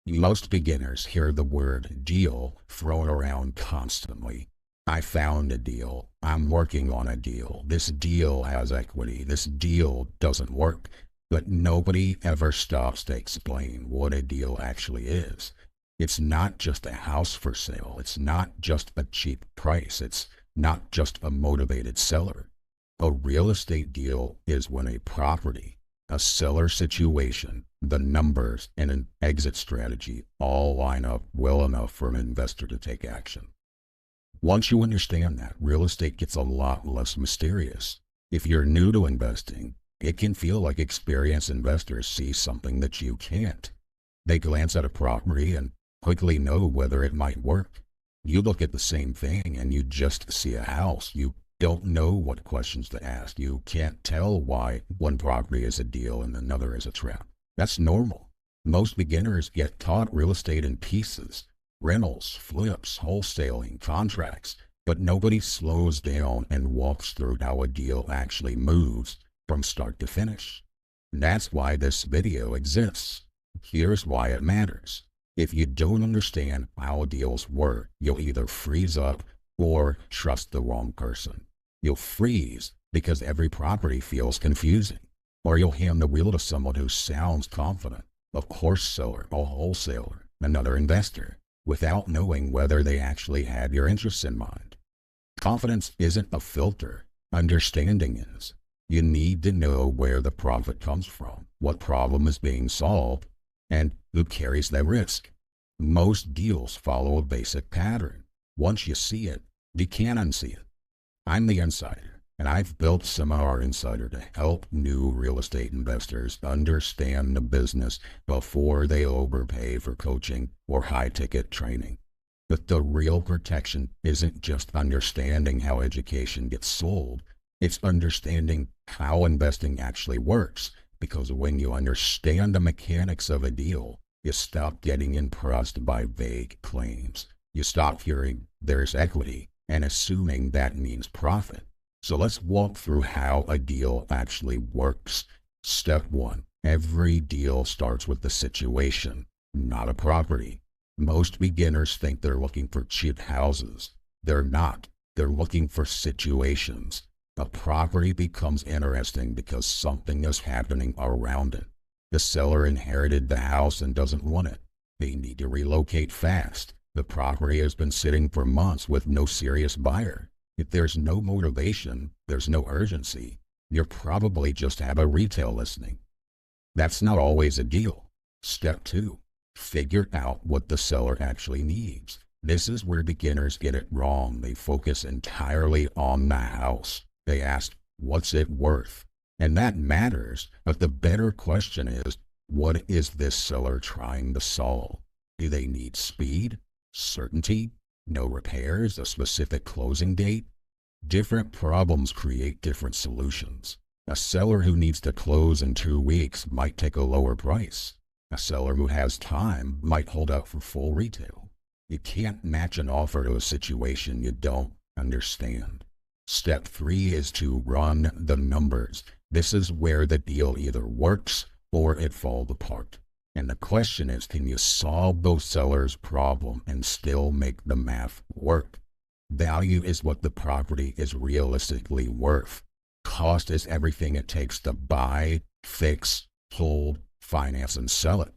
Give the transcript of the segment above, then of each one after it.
Most beginners hear the word deal thrown around constantly. I found a deal. I'm working on a deal. This deal has equity. This deal doesn't work. But nobody ever stops to explain what a deal actually is. It's not just a house for sale. It's not just a cheap price. It's not just a motivated seller. A real estate deal is when a property, a seller situation, the numbers, and an exit strategy all line up well enough for an investor to take action. Once you understand that, real estate gets a lot less mysterious. If you're new to investing, it can feel like experienced investors see something that you can't. They glance at a property and quickly know whether it might work. You look at the same thing and you just see a house. You don't know what questions to ask. You can't tell why one property is a deal and another is a trap. That's normal. Most beginners get taught real estate in pieces: rentals, flips, wholesaling, contracts, but nobody slows down and walks through how a deal actually moves from start to finish. That's why this video exists. Here's why it matters. If you don't understand how deals work, you'll either freeze up or trust the wrong person. You'll freeze because every property feels confusing, or you'll hand the wheel to someone who sounds confident, a course seller, a wholesaler, another investor, without knowing whether they actually had your interests in mind. Confidence isn't a filter. Understanding is. You need to know where the profit comes from, what problem is being solved, and who carries the risk. Most deals follow a basic pattern. Once you see it, you can't unsee it. I'm the insider, and I've built Seminar Insider to help new real estate investors understand the business before they overpay for coaching or high-ticket training. But the real protection isn't just understanding how education gets sold. It's understanding how investing actually works, because when you understand the mechanics of a deal, you stop getting impressed by vague claims. You stop hearing there's equity and assuming that means profit. So let's walk through how a deal actually works. Step 1. Every deal starts with the situation, not a property. Most beginners think they're looking for cheap houses. They're not. They're looking for situations. A property becomes interesting because something is happening around it. The seller inherited the house and doesn't want it. They need to relocate fast. The property has been sitting for months with no serious buyer. If there's no motivation, there's no urgency. You probably just have a retail listing. That's not always a deal. Step 2. Figure out what the seller actually needs. This is where beginners get it wrong. They focus entirely on the house. They ask, what's it worth? And that matters, but the better question is, what is this seller trying to solve? Do they need speed, certainty, no repairs, a specific closing date? Different problems create different solutions. A seller who needs to close in 2 weeks might take a lower price. A seller who has time might hold out for full retail. You can't match an offer to a situation you don't understand. Step 3 is to run the numbers. This is where the deal either works or it falls apart. And the question is, can you solve the seller's problem and still make the math work? Value is what the property is realistically worth. Cost is everything it takes to buy, fix, hold, finance, and sell it.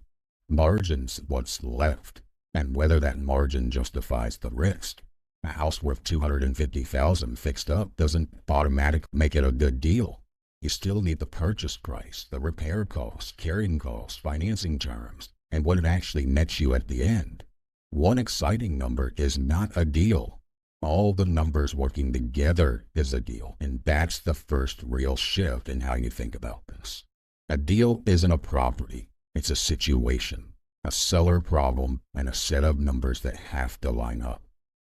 Margin's what's left, and whether that margin justifies the risk. A house worth $250,000 fixed up doesn't automatically make it a good deal. You still need the purchase price, the repair costs, carrying costs, financing terms, and what it actually nets you at the end. One exciting number is not a deal. All the numbers working together is a deal, and that's the first real shift in how you think about this. A deal isn't a property, it's a situation, a seller problem, and a set of numbers that have to line up.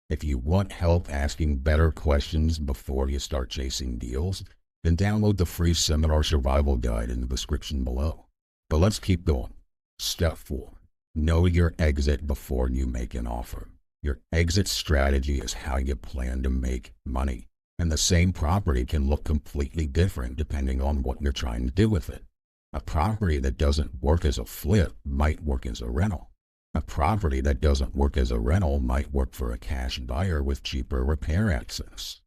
If you want help asking better questions before you start chasing deals, then download the free Seminar Survival Guide in the description below. But let's keep going. Step 4. Know your exit before you make an offer. Your exit strategy is how you plan to make money. And the same property can look completely different depending on what you're trying to do with it. A property that doesn't work as a flip might work as a rental. A property that doesn't work as a rental might work for a cash buyer with cheaper repair access.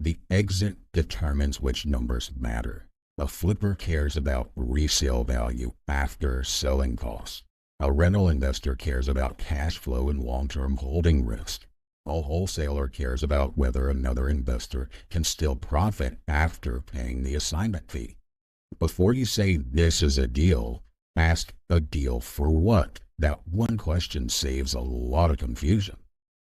The exit determines which numbers matter. A flipper cares about resale value after selling costs. A rental investor cares about cash flow and long-term holding risk. A wholesaler cares about whether another investor can still profit after paying the assignment fee. Before you say this is a deal, ask a deal for what? That one question saves a lot of confusion.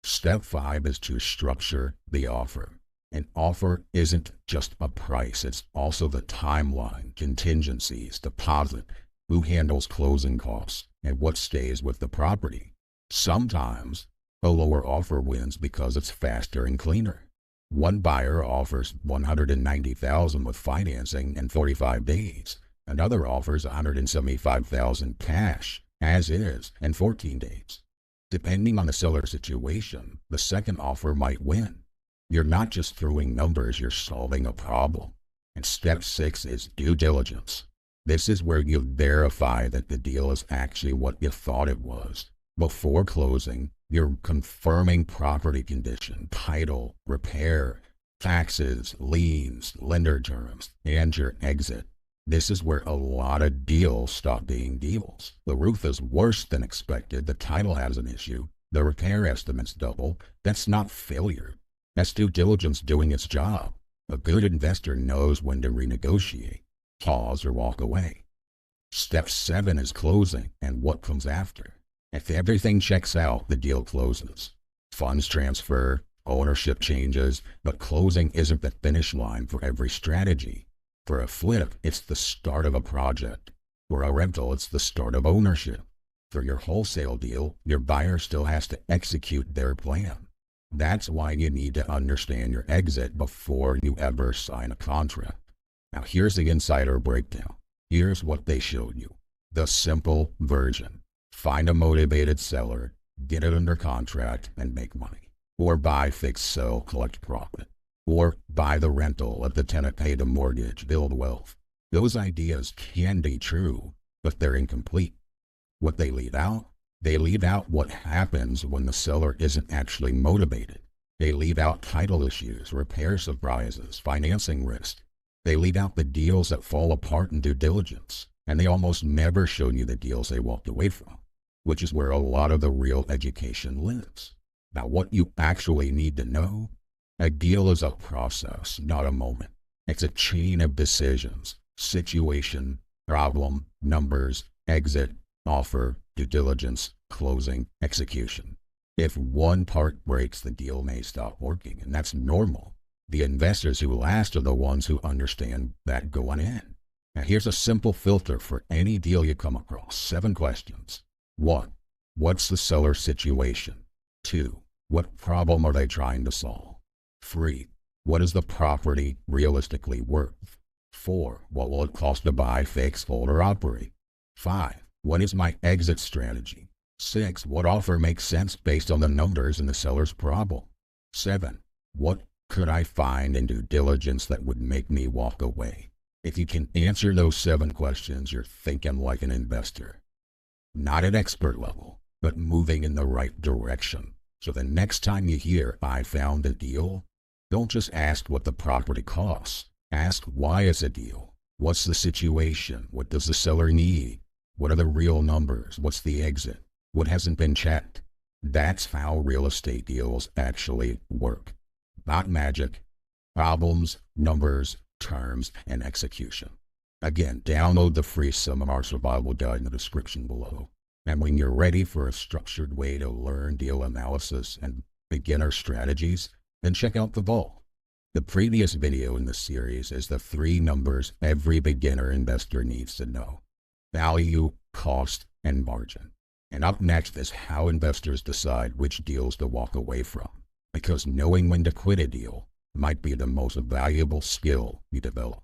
Step 5 is to structure the offer. An offer isn't just a price, it's also the timeline, contingencies, deposit, who handles closing costs, and what stays with the property. Sometimes a lower offer wins because it's faster and cleaner. One buyer offers $190,000 with financing in 45 days. Another offers $175,000 cash, as is, in 14 days. Depending on the seller situation, the second offer might win. You're not just throwing numbers, you're solving a problem. And step 6 is due diligence. This is where you verify that the deal is actually what you thought it was. Before closing, you're confirming property condition, title, repair, taxes, liens, lender terms, and your exit. This is where a lot of deals stop being deals. The roof is worse than expected, the title has an issue, the repair estimate's double. That's not failure. That's due diligence doing its job. A good investor knows when to renegotiate, pause, or walk away. Step 7 is closing and what comes after. If everything checks out, the deal closes. Funds transfer, ownership changes, but closing isn't the finish line for every strategy. For a flip, it's the start of a project. For a rental, it's the start of ownership. For your wholesale deal, your buyer still has to execute their plan. That's why you need to understand your exit before you ever sign a contract. Now here's the insider breakdown. Here's what they showed you. The simple version. Find a motivated seller, get it under contract, and make money. Or buy, fix, sell, collect profit. Or buy the rental, let the tenant pay the mortgage, build wealth. Those ideas can be true, but they're incomplete. What they leave out? They leave out what happens when the seller isn't actually motivated. They leave out title issues, repair surprises, financing risk. They leave out the deals that fall apart in due diligence. And they almost never show you the deals they walked away from, which is where a lot of the real education lives. Now, what you actually need to know: a deal is a process, not a moment. It's a chain of decisions: situation, problem, numbers, exit, offer, due diligence, closing, execution. If one part breaks, the deal may stop working, and that's normal. The investors who last are the ones who understand that going in. Now here's a simple filter for any deal you come across. 7 questions. 1. What's the seller's situation? 2. What problem are they trying to solve? 3. What is the property realistically worth? 4. What will it cost to buy, fix, hold, or operate? 5. What is my exit strategy? 6. What offer makes sense based on the numbers and the seller's problem? 7. What could I find in due diligence that would make me walk away? If you can answer those 7 questions, you're thinking like an investor. Not at expert level, but moving in the right direction. So the next time you hear, "I found a deal," don't just ask what the property costs. Ask, why is a deal? What's the situation? What does the seller need? What are the real numbers? What's the exit? What hasn't been checked? That's how real estate deals actually work. Not magic. Problems, numbers, terms, and execution. Again, download the free Seminar Survival Guide in the description below. And when you're ready for a structured way to learn deal analysis and beginner strategies, then check out the Vault. The previous video in the series is the 3 numbers every beginner investor needs to know: value, cost, and margin. And up next is how investors decide which deals to walk away from, because knowing when to quit a deal might be the most valuable skill you develop.